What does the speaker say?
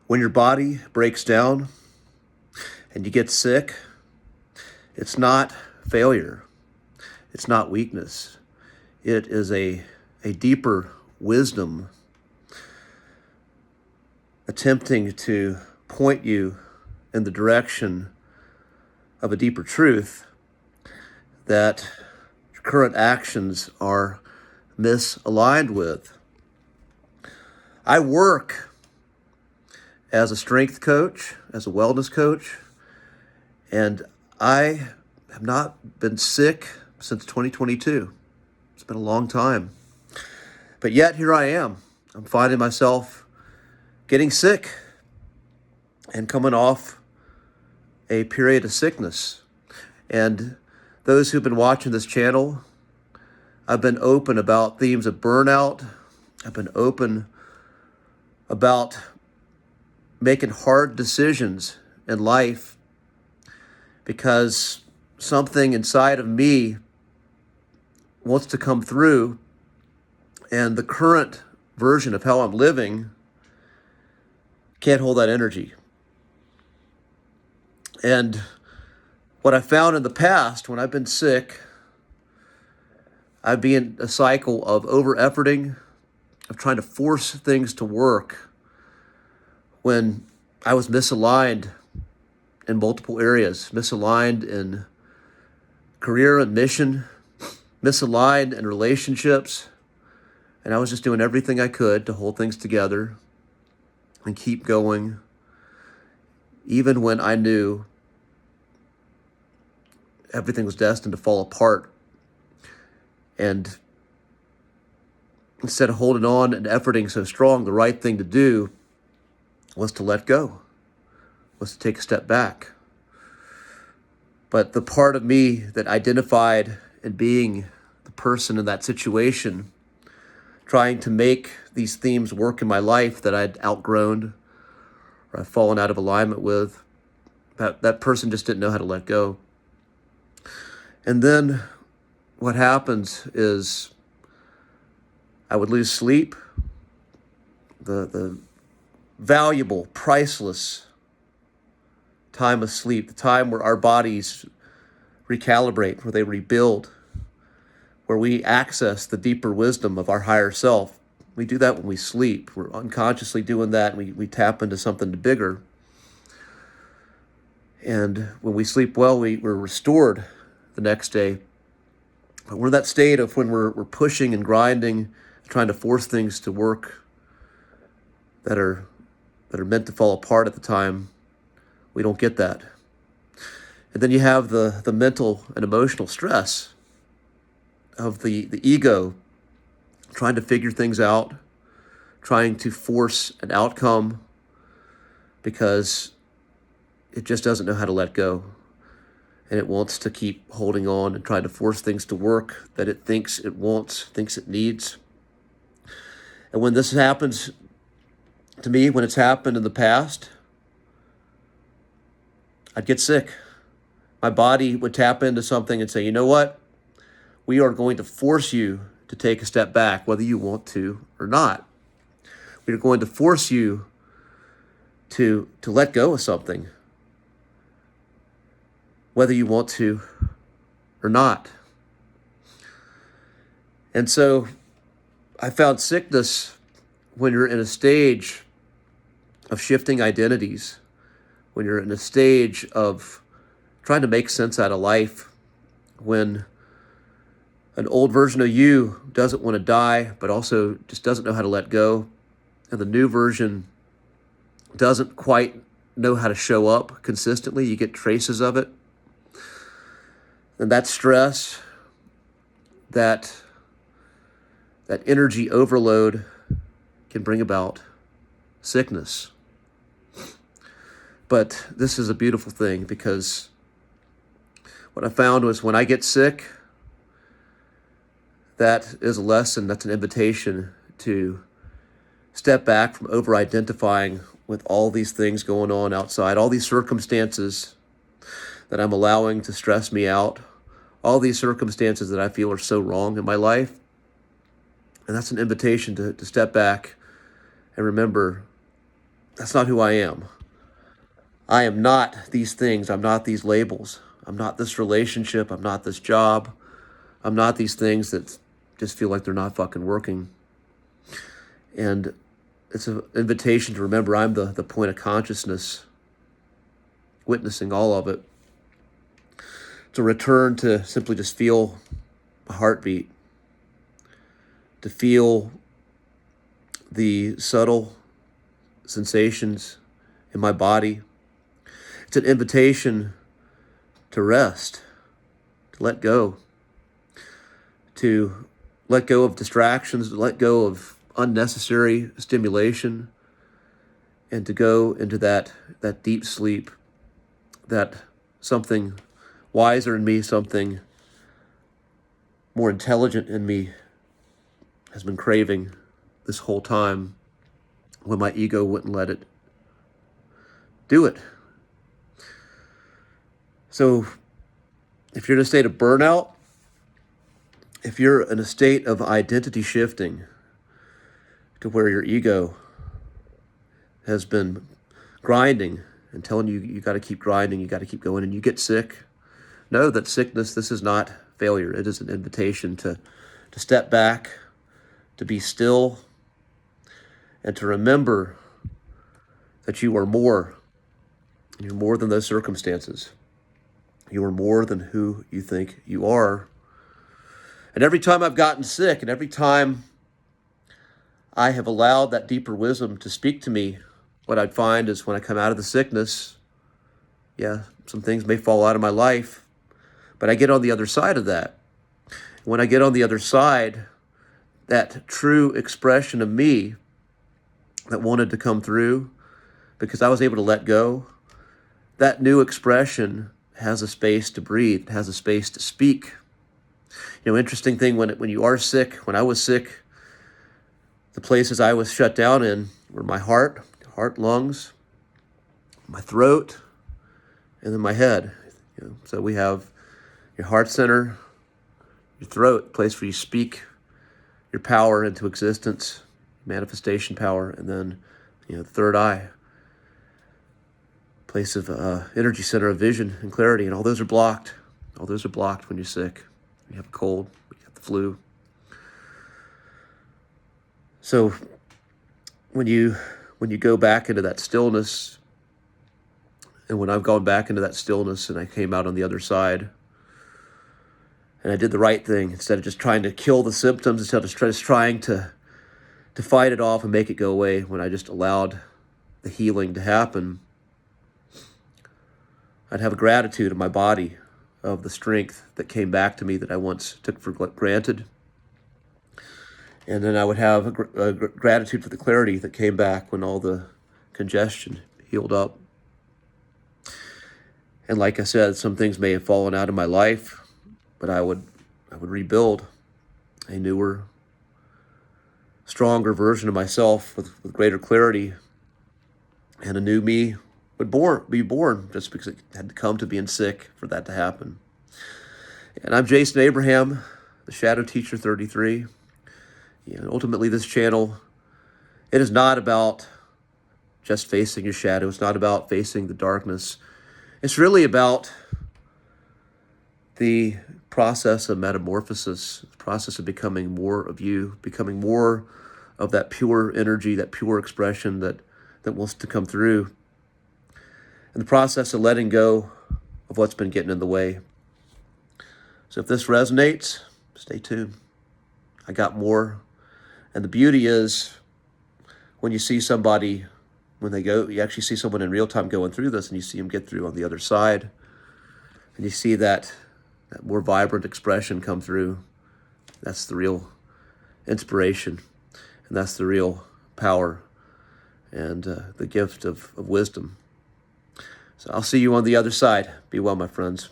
When your body breaks down and you get sick, it's not failure. It's not weakness. It is a deeper wisdom attempting to point you in the direction of a deeper truth that your current actions are misaligned with. I work as a strength coach, as a wellness coach, and I have not been sick since 2022. It's been a long time. But yet here I am. I'm finding myself getting sick and coming off a period of sickness. And those who've been watching this channel, I've been open about themes of burnout. I've been open about making hard decisions in life because something inside of me wants to come through, and the current version of how I'm living can't hold that energy. And what I found in the past when I've been sick, I'd be in a cycle of over-efforting, of trying to force things to work when I was misaligned in multiple areas, misaligned in career and mission, misaligned in relationships, and I was just doing everything I could to hold things together and keep going, even when I knew everything was destined to fall apart. And instead of holding on and efforting so strong, the right thing to do was to let go, was to take a step back. But the part of me that identified in being the person in that situation, trying to make these themes work in my life that I'd outgrown or I'd fallen out of alignment with, that person just didn't know how to let go. And then what happens is I would lose sleep, the valuable, priceless time of sleep, the time where our bodies recalibrate, where they rebuild, where we access the deeper wisdom of our higher self. We do that when we sleep. We're unconsciously doing that, and we tap into something bigger. And when we sleep well, we're restored the next day. But we're in that state of when we're pushing and grinding, trying to force things to work that are meant to fall apart at the time. We don't get that. And then you have the mental and emotional stress of the ego trying to figure things out, trying to force an outcome because it just doesn't know how to let go. And it wants to keep holding on and trying to force things to work that it thinks it wants, thinks it needs. And when this happens to me, when it's happened in the past, I'd get sick. My body would tap into something and say, you know what? We are going to force you to take a step back, whether you want to or not. We're going to force you to let go of something, whether you want to or not. And so I found sickness when you're in a stage of shifting identities, when you're in a stage of trying to make sense out of life, when an old version of you doesn't want to die, but also just doesn't know how to let go, and the new version doesn't quite know how to show up consistently. You get traces of it. And that stress, that energy overload can bring about sickness. But this is a beautiful thing, because what I found was when I get sick, that is a lesson, that's an invitation to step back from over-identifying with all these things going on outside, all these circumstances that I'm allowing to stress me out, all these circumstances that I feel are so wrong in my life. And that's an invitation to step back and remember That's not who I am. I am not these things. I'm not these labels. I'm not this relationship. I'm not this job. I'm not these things that just feel like they're not fucking working. And it's an invitation to remember I'm the point of consciousness, witnessing all of it. To return to simply just feel a heartbeat, to feel the subtle sensations in my body. It's an invitation to rest, to let go of distractions, to let go of unnecessary stimulation, and to go into that deep sleep that something wiser in me, something more intelligent in me has been craving this whole time, when my ego wouldn't let it do it. So if you're in a state of burnout, if you're in a state of identity shifting to where your ego has been grinding and telling you you got to keep grinding, you got to keep going, and you get sick, know that sickness, this is not failure. It is an invitation to step back, to be still, and to remember that you are more. You're more than those circumstances. You are more than who you think you are. And every time I've gotten sick, and every time I have allowed that deeper wisdom to speak to me, what I'd find is when I come out of the sickness, some things may fall out of my life, but I get on the other side of that. When I get on the other side, that true expression of me that wanted to come through because I was able to let go, that new expression has a space to breathe, has a space to speak. Interesting thing, when you are sick, when I was sick, the places I was shut down in were my heart, lungs, my throat, and then my head. So we have your heart center, your throat, place where you speak your power into existence, manifestation power, and then the third eye, place of energy center of vision and clarity, and all those are blocked. All those are blocked when you're sick. You have a cold, you have the flu. So when you go back into that stillness, and when I've gone back into that stillness and I came out on the other side, and I did the right thing, instead of just trying to kill the symptoms, instead of just trying to fight it off and make it go away, when I just allowed the healing to happen, I'd have a gratitude in my body of the strength that came back to me that I once took for granted. And then I would have a gratitude for the clarity that came back when all the congestion healed up. And like I said, some things may have fallen out of my life, but I would rebuild a newer, stronger version of myself with greater clarity, and a new me would be born, just because it had to come to being sick for that to happen. And I'm Jason Abraham, the Shadow Teacher 33. Ultimately, this channel, it is not about just facing your shadow. It's not about facing the darkness. It's really about the process of metamorphosis, the process of becoming more of you, becoming more of that pure energy, that pure expression that wants to come through, and the process of letting go of what's been getting in the way. So if this resonates, stay tuned. I got more. And the beauty is, when you see somebody, you actually see someone in real time going through this, and you see them get through on the other side, and you see that more vibrant expression come through. That's the real inspiration, and that's the real power, and the gift of wisdom. So I'll see you on the other side. Be well, my friends.